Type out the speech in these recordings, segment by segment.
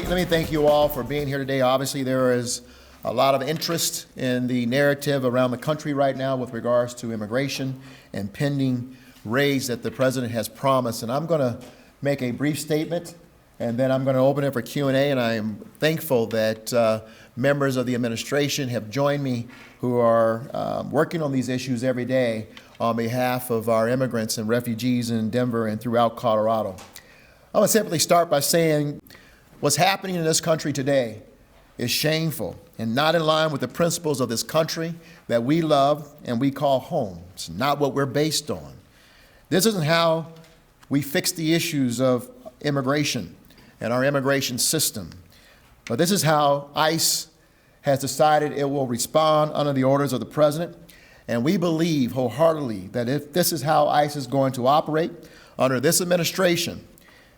Let me thank you all for being here today. Obviously, there is a lot of interest in the narrative around the country right now with regards to immigration and pending raids that the president has promised. And I'm going to make a brief statement, and then I'm going to open it for Q&A. And I am thankful that members of the administration have joined me who are working on these issues every day on behalf of our immigrants and refugees in Denver and throughout Colorado. I'm going to simply start by saying what's happening in this country today is shameful and not in line with the principles of this country that we love and we call home. It's not what we're based on. This isn't how we fix the issues of immigration and our immigration system. But this is how ICE has decided it will respond under the orders of the president. And we believe wholeheartedly that if this is how ICE is going to operate under this administration,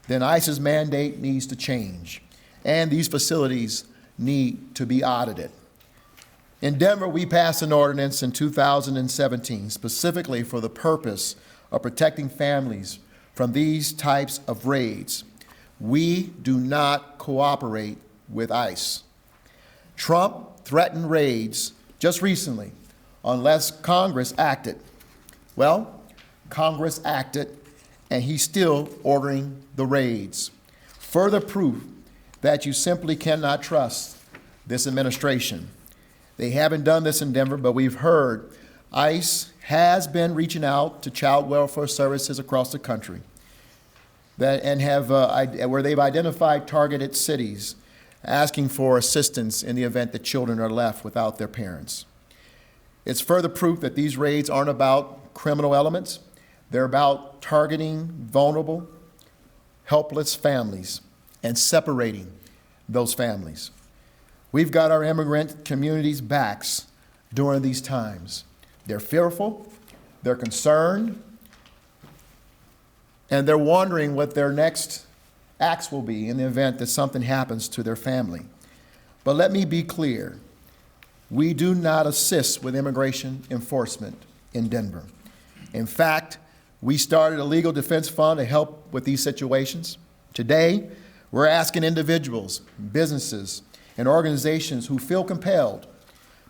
then ICE's mandate needs to change, and these facilities need to be audited. In Denver, we passed an ordinance in 2017 specifically for the purpose of protecting families from these types of raids. We do not cooperate with ICE. Trump threatened raids just recently unless Congress acted. Well, Congress acted, and he's still ordering the raids. Further proof that you simply cannot trust this administration. They haven't done this in Denver, but we've heard ICE has been reaching out to child welfare services across the country where they've identified targeted cities asking for assistance in the event that children are left without their parents. It's further proof that these raids aren't about criminal elements. They're about targeting vulnerable, helpless families and separating those families. We've got our immigrant communities' backs during these times. They're fearful, they're concerned, and they're wondering what their next acts will be in the event that something happens to their family. But let me be clear, we do not assist with immigration enforcement in Denver. In fact, we started a legal defense fund to help with these situations. Today, we're asking individuals, businesses, and organizations who feel compelled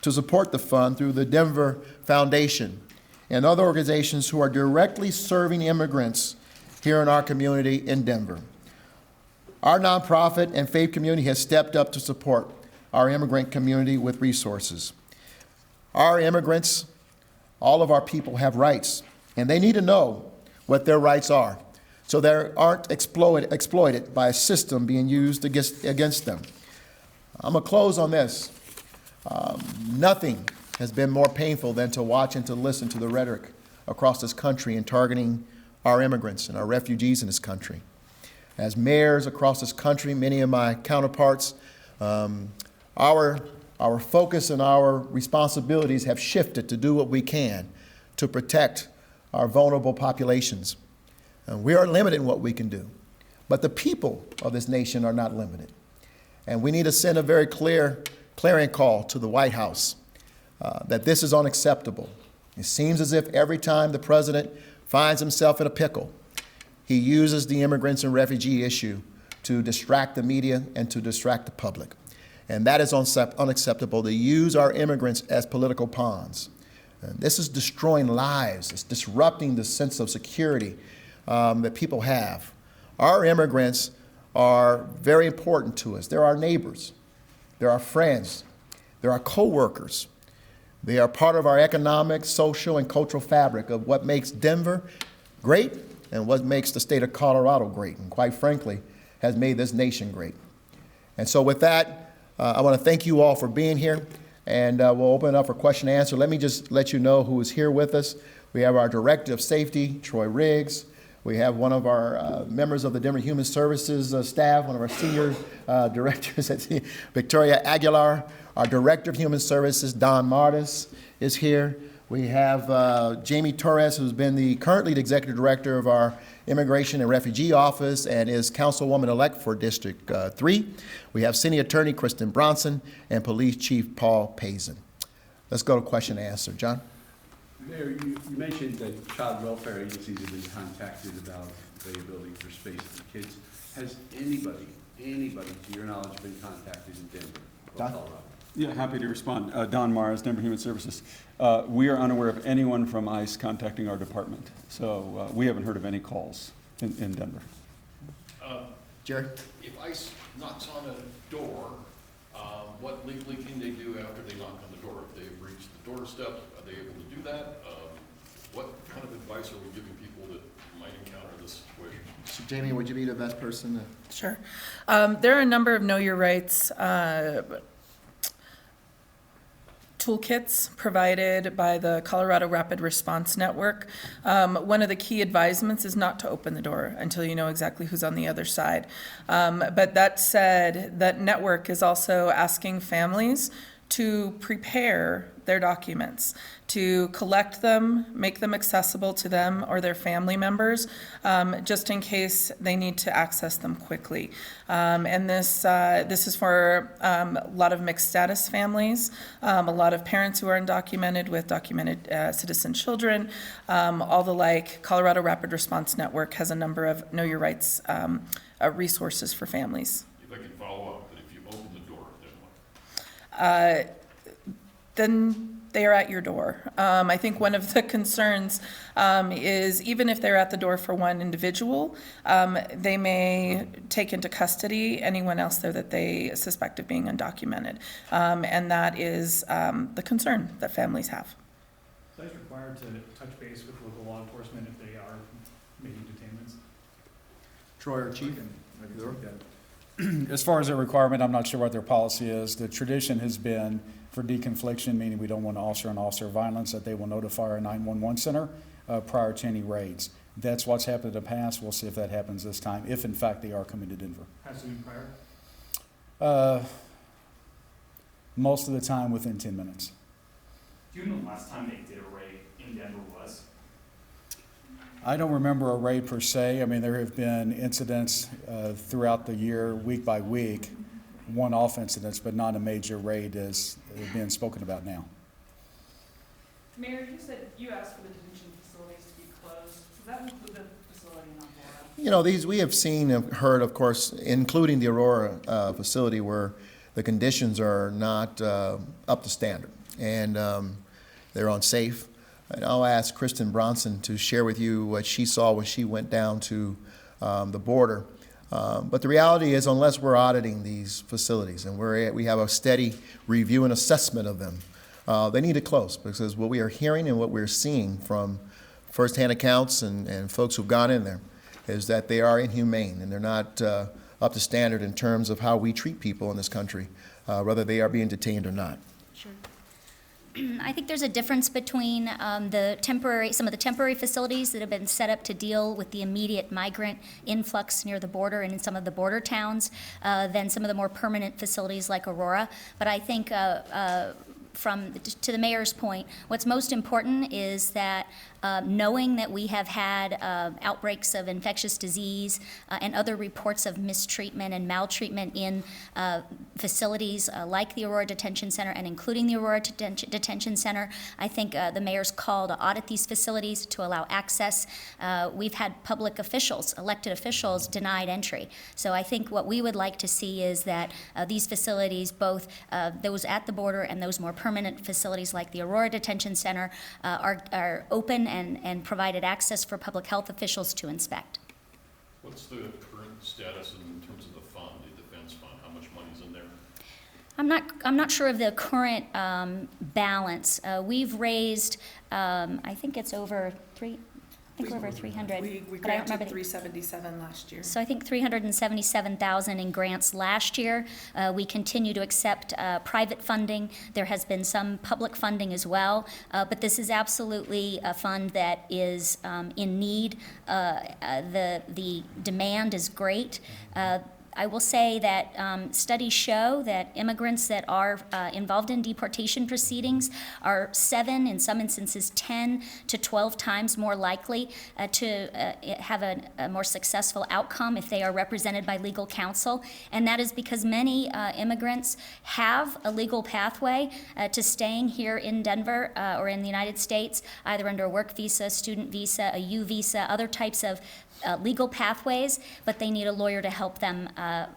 to support the fund through the Denver Foundation and other organizations who are directly serving immigrants here in our community in Denver. Our nonprofit and faith community has stepped up to support our immigrant community with resources. Our immigrants, all of our people have rights, and they need to know what their rights are so they aren't exploited by a system being used against them. I'm going to close on this. Nothing has been more painful than to watch and to listen to the rhetoric across this country in targeting our immigrants and our refugees in this country. As mayors across this country, many of my counterparts, our focus and our responsibilities have shifted to do what we can to protect our vulnerable populations. We are limited in what we can do, but the people of this nation are not limited. And we need to send a very clarion call to the White House that this is unacceptable. It seems as if every time the president finds himself in a pickle, he uses the immigrants and refugee issue to distract the media and to distract the public. And that is unacceptable, to use our immigrants as political pawns. And this is destroying lives. It's disrupting the sense of security that people have. Our immigrants are very important to us. They're our neighbors. They're our friends. They're our co-workers. They are part of our economic, social, and cultural fabric of what makes Denver great and what makes the state of Colorado great, and quite frankly, has made this nation great. And so with that, I want to thank you all for being here, and we'll open it up for question and answer. Let me just let you know who is here with us. We have our Director of Safety, Troy Riggs. We have one of our members of the Denver Human Services staff, one of our senior directors, Victoria Aguilar. Our Director of Human Services, Don Martis, is here. We have Jamie Torres, who's been currently the Executive Director of our Immigration and Refugee Office and is Councilwoman-elect for District 3. We have City Attorney Kristen Bronson and Police Chief Paul Pazin. Let's go to question and answer. John? Mayor, you mentioned that child welfare agencies have been contacted about availability for space for kids. Has anybody, to your knowledge, been contacted in Denver or Don? Colorado? Yeah, happy to respond. Don Mars, Denver Human Services. We are unaware of anyone from ICE contacting our department, so we haven't heard of any calls in Denver. Jerry? If ICE knocks on a door, what legally can they do after they knock on the door? If they've reached the doorstep, are they able to do that? What kind of advice are we giving people that might encounter this situation? So Jamie, would you be the best person to? Sure. There are a number of Know Your Rights toolkits provided by the Colorado Rapid Response Network. One of the key advisements is not to open the door until you know exactly who's on the other side. But that said, that network is also asking families to prepare their documents, to collect them, make them accessible to them or their family members, just in case they need to access them quickly. And this is for a lot of mixed status families, a lot of parents who are undocumented with documented citizen children, all the like. Colorado Rapid Response Network has a number of Know Your Rights resources for families. If I can follow up, but if you open the door, then what? Then they are at your door. I think one of the concerns is even if they're at the door for one individual, they may take into custody anyone else there that they suspect of being undocumented. And that is the concern that families have. So is required to touch base with local law enforcement if they are making detainments? Troy or Chief? As far as a requirement, I'm not sure what their policy is. The tradition has been for deconfliction, meaning we don't want officer-on-officer violence, that they will notify our 911 center prior to any raids. That's what's happened in the past. We'll see if that happens this time, if in fact they are coming to Denver. How soon prior? Most of the time within 10 minutes. Do you know the last time they did a raid in Denver was? I don't remember a raid per se. I mean, there have been incidents throughout the year, week by week, one-off incidents, but not a major raid as being spoken about now. Mayor, you said you asked for the detention facilities to be closed. Does that include the facility in Aurora? You know, these we have seen and heard, of course, including the Aurora facility where the conditions are not up to standard and they're unsafe. And I'll ask Kristen Bronson to share with you what she saw when she went down to the border. But the reality is, unless we're auditing these facilities and we have a steady review and assessment of them, they need to close, because what we are hearing and what we're seeing from firsthand accounts and folks who've gone in there is that they are inhumane and they're not up to standard in terms of how we treat people in this country, whether they are being detained or not. Sure. I think there's a difference between some of the temporary facilities that have been set up to deal with the immediate migrant influx near the border and in some of the border towns than some of the more permanent facilities like Aurora. But I think to the mayor's point, what's most important is that knowing that we have had outbreaks of infectious disease and other reports of mistreatment and maltreatment in facilities like the Aurora Detention Center and including the Aurora Detention Center, I think the mayor's call to audit these facilities to allow access. We've had public officials, elected officials, denied entry. So I think what we would like to see is that these facilities, both those at the border and those more permanent facilities like the Aurora Detention Center, are open and provided access for public health officials to inspect. What's the current status in terms of the fund, the defense fund? How much money's in there? I'm not sure of the current balance. We've raised, I think it's over we're over 300. We but I don't granted remember 377 last year. So I think 377,000 in grants last year. We continue to accept private funding. There has been some public funding as well, but this is absolutely a fund that is in need. The demand is great. I will say that studies show that immigrants that are involved in deportation proceedings are 7, in some instances 10 to 12 times more likely to have a more successful outcome if they are represented by legal counsel. And that is because many immigrants have a legal pathway to staying here in Denver or in the United States, either under a work visa, student visa, a U visa, other types of legal pathways, but they need a lawyer to help them,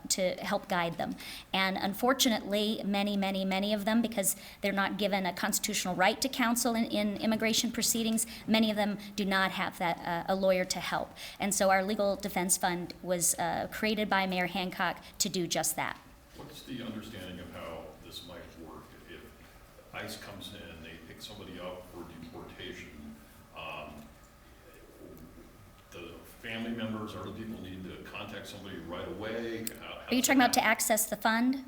to help guide them. And unfortunately, many of them, because they're not given a constitutional right to counsel in immigration proceedings, many of them do not have that, a lawyer to help. And so our Legal Defense Fund was created by Mayor Hancock to do just that. What's the understanding of how this might work? If ICE comes in, they pick somebody up for deportation, the family members or the people need to contact somebody right away? Are you talking about to access the fund?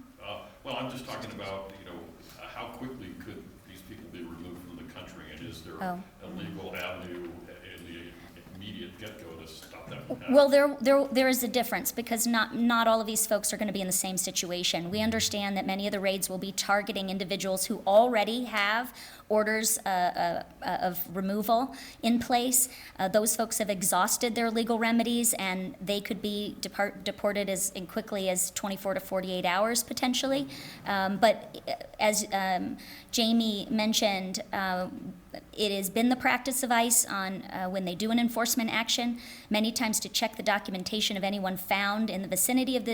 Well, I'm just talking about, how quickly could these people be removed from the country, and is there Oh. a legal avenue in the immediate get-go to stop that from happening? Well, there is a difference, because not all of these folks are going to be in the same situation. We understand that many of the raids will be targeting individuals who already have orders of removal in place. Those folks have exhausted their legal remedies, and they could be deported in quickly as 24 to 48 hours potentially. But as Jamie mentioned, it has been the practice of ICE on when they do an enforcement action, many times to check the documentation of anyone found in the vicinity of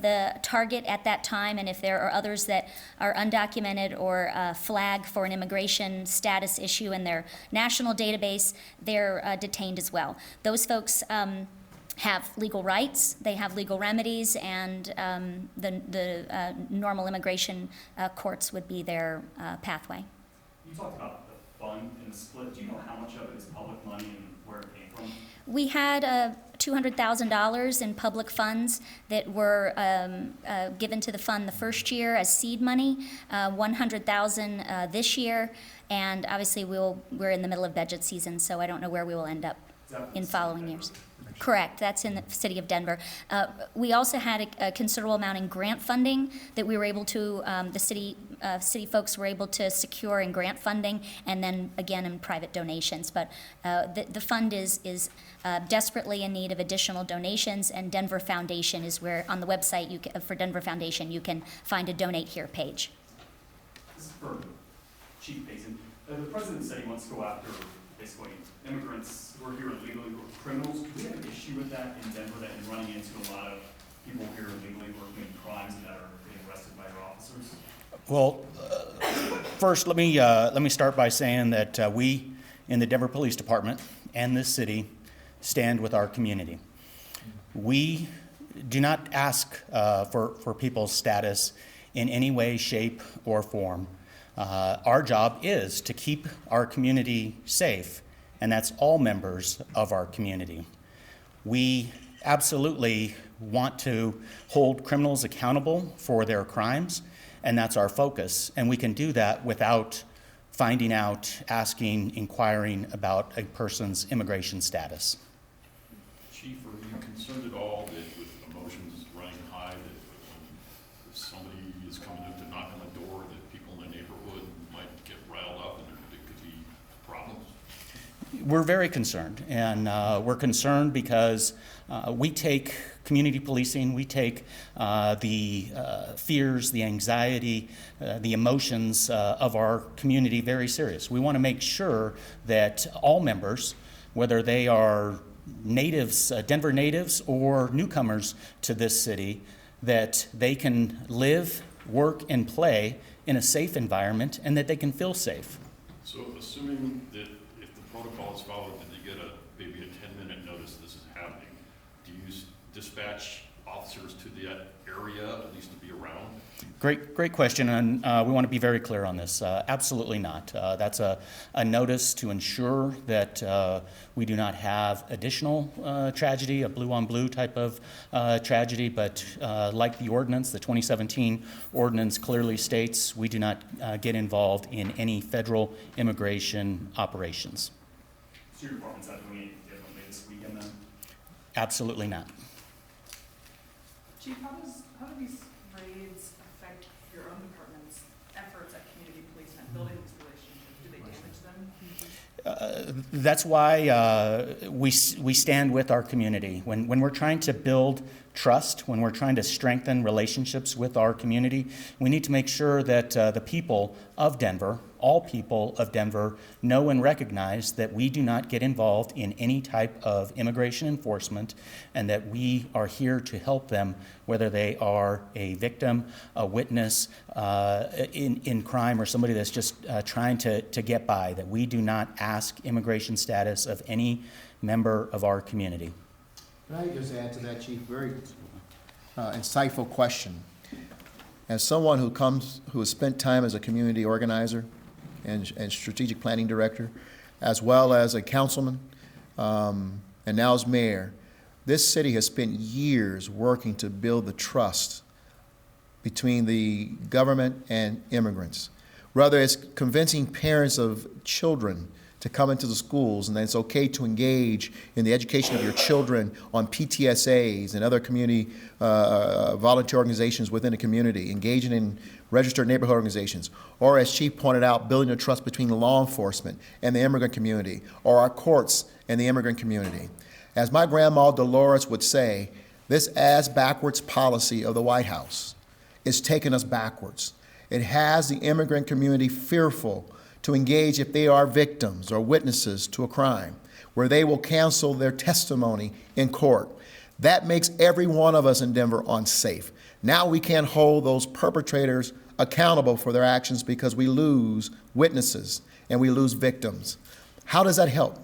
the target at that time, and if there are others that are undocumented or flag for an immigration status issue in their national database, they're detained as well. Those folks have legal rights, they have legal remedies, and the normal immigration courts would be their pathway. You talked about the fund and the split. Do you know how much of it is public money and where it came from? We had $200,000 in public funds that were given to the fund the first year as seed money, $100,000 this year, and obviously we're in the middle of budget season, so I don't know where we will end up in following years. Correct, that's in the city of Denver. We also had a considerable amount in grant funding that we were able to, the city folks were able to secure in grant funding, and then again in private donations. But the fund is desperately in need of additional donations, and Denver Foundation is where, on the website for Denver Foundation, you can find a Donate Here page. This is for Chief Basin. The president said he wants to go after basically immigrants who are here illegally, who are criminals. Do we have an issue with that in Denver, that you're running into a lot of people here illegally who are committing crimes and that are being arrested by your officers? Well, first let me start by saying that we in the Denver Police Department and this city stand with our community. We do not ask for people's status in any way, shape, or form. Our job is to keep our community safe, and that's all members of our community. We absolutely want to hold criminals accountable for their crimes, and that's our focus. And we can do that without finding out, asking, inquiring about a person's immigration status. Chief, are you concerned at all that with emotions running high, that when somebody is coming in to knock on the door, that people in the neighborhood might get riled up and there could be problems? We're very concerned, and we're concerned because we take community policing, we take the fears, the anxiety, the emotions of our community very serious. We want to make sure that all members, whether they are natives, Denver natives, or newcomers to this city, that they can live, work, and play in a safe environment, and that they can feel safe. So assuming that if the protocol is followed, that they get maybe a 10-minute notice this is happening, do you dispatch officers to that area, at least to be around? Great question, and we want to be very clear on this. Absolutely not. That's a notice to ensure that we do not have additional tragedy, a blue-on-blue type of tragedy, but like the ordinance, the 2017 ordinance clearly states, we do not get involved in any federal immigration operations. So your department's not doing anything differently this weekend then? Absolutely not. Chief, how do these raids affect your own department's efforts at community policement, building these relationships? Do they damage them? That's why we stand with our community. When we're trying to build trust, when we're trying to strengthen relationships with our community, we need to make sure that the people of Denver, all people of Denver, know and recognize that we do not get involved in any type of immigration enforcement, and that we are here to help them, whether they are a victim, a witness in crime, or somebody that's just trying to get by, that we do not ask immigration status of any member of our community. Can I just add to that, Chief? Very insightful question. As someone who has spent time as a community organizer and strategic planning director, as well as a councilman, and now as mayor, this city has spent years working to build the trust between the government and immigrants. Whether it's convincing parents of children to come into the schools and that it's okay to engage in the education of your children on PTSAs and other community volunteer organizations within the community, engaging in registered neighborhood organizations, or as Chief pointed out, building a trust between law enforcement and the immigrant community, or our courts and the immigrant community. As my grandma Dolores would say, this ass backwards policy of the White House is taking us backwards. It has the immigrant community fearful to engage if they are victims or witnesses to a crime, where they will cancel their testimony in court. That makes every one of us in Denver unsafe. Now we can't hold those perpetrators accountable for their actions because we lose witnesses and we lose victims. How does that help?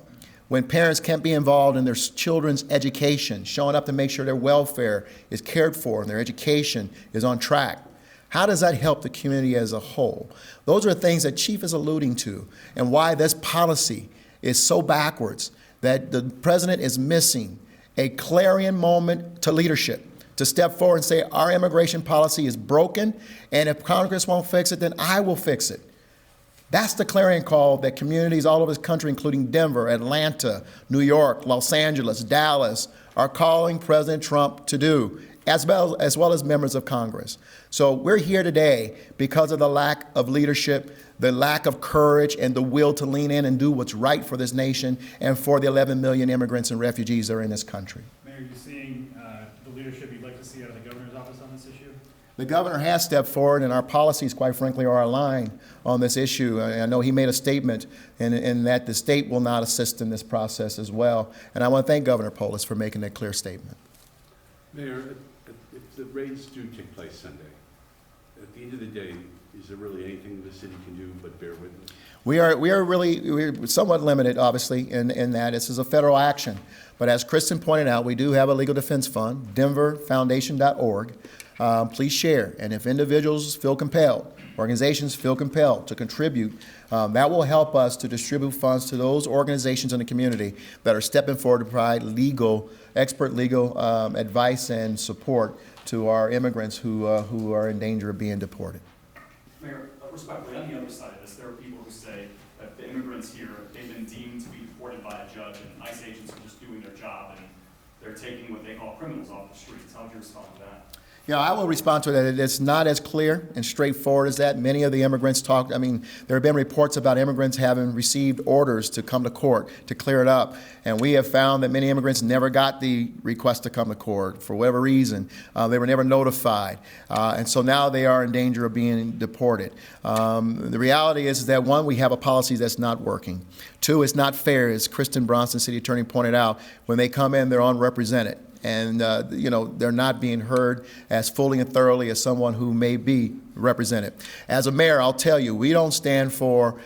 When parents can't be involved in their children's education, showing up to make sure their welfare is cared for and their education is on track. How does that help the community as a whole? Those are things that Chief is alluding to, and why this policy is so backwards, that the president is missing a clarion moment to leadership to step forward and say, our immigration policy is broken, and if Congress won't fix it, then I will fix it. That's the clarion call that communities all over this country, including Denver, Atlanta, New York, Los Angeles, Dallas, are calling President Trump to do, as well as members of Congress. So we're here today because of the lack of leadership, the lack of courage, and the will to lean in and do what's right for this nation and for the 11 million immigrants and refugees that are in this country. Mayor, are you seeing the leadership you'd like to see out of the governor's office on this issue? The governor has stepped forward, and our policies, quite frankly, are aligned on this issue. I know he made a statement in that the state will not assist in this process as well. And I want to thank Governor Polis for making that clear statement. Mayor, if the raids do take place Sunday, at the end of the day, is there really anything the city can do but bear witness? We're somewhat limited, obviously, in that this is a federal action. But as Kristen pointed out, we do have a legal defense fund, denverfoundation.org. Please share. And if individuals feel compelled, organizations feel compelled to contribute, that will help us to distribute funds to those organizations in the community that are stepping forward to provide expert legal advice and support to our immigrants who are in danger of being deported. Mayor, respectfully, on the other side of this, there are people who say that the immigrants here, they've been deemed to be deported by a judge, and ICE agents are just doing their job, and they're taking what they call criminals off the streets. How would you respond to that? Yeah, I will respond to that. It's not as clear and straightforward as that. Many of the immigrants there have been reports about immigrants having received orders to come to court to clear it up. And we have found that many immigrants never got the request to come to court for whatever reason. They were never notified. And so now they are in danger of being deported. The reality is that, one, we have a policy that's not working. Two, it's not fair, as Kristen Bronson, city attorney, pointed out. When they come in, they're unrepresented. And, they're not being heard as fully and thoroughly as someone who may be represented. As a mayor, I'll tell you, we don't stand for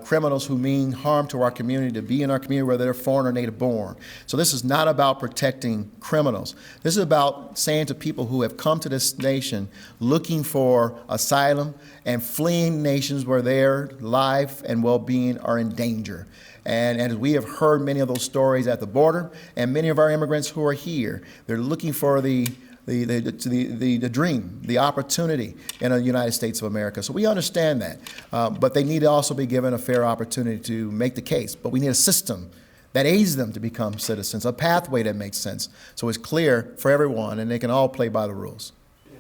criminals who mean harm to our community to be in our community, whether they're foreign or native born. So this is not about protecting criminals. This is about saying to people who have come to this nation looking for asylum and fleeing nations where their life and well-being are in danger. And as we have heard many of those stories at the border, and many of our immigrants who are here, they're looking for the dream, the opportunity in the United States of America. So we understand that, but they need to also be given a fair opportunity to make the case. But we need a system that aids them to become citizens, a pathway that makes sense. So it's clear for everyone, and they can all play by the rules. If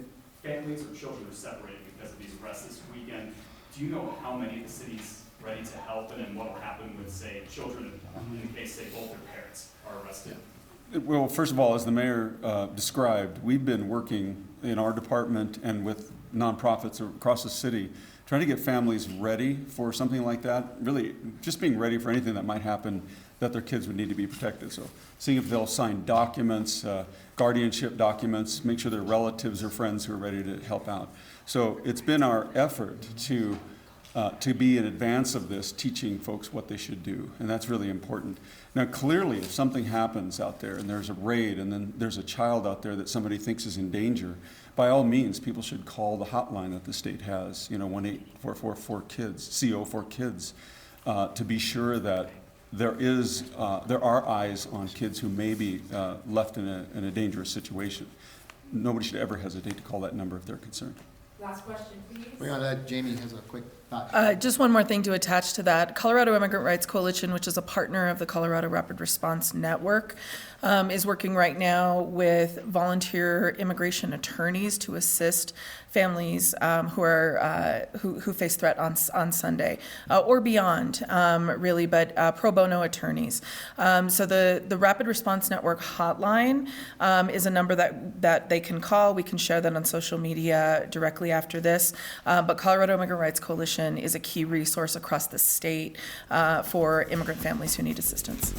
families or children are separated because of these arrests this weekend, do you know how many of the city's ready to help, and then what will happen with, say, children in the case, say, both their parents are arrested? Well, first of all, as the mayor described, we've been working in our department and with nonprofits across the city, trying to get families ready for something like that, really just being ready for anything that might happen that their kids would need to be protected. So seeing if they'll sign documents, guardianship documents, make sure their relatives or friends who are ready to help out. So it's been our effort to be in advance of this, teaching folks what they should do, and that's really important. Now, clearly, if something happens out there and there's a raid and then there's a child out there that somebody thinks is in danger, by all means, people should call the hotline that the state has, 1-844-4KIDS, CO for kids, to be sure that there are eyes on kids who may be left in a dangerous situation. Nobody should ever hesitate to call that number if they're concerned. Last question, please. We're going to let Jamie has a quick thought. Just one more thing to attach to that. Colorado Immigrant Rights Coalition, which is a partner of the Colorado Rapid Response Network, is working right now with volunteer immigration attorneys to assist families who face threat on Sunday or beyond, really, but pro bono attorneys. So the Rapid Response Network hotline is a number that they can call. We can share that on social media directly after this. But Colorado Immigrant Rights Coalition is a key resource across the state for immigrant families who need assistance.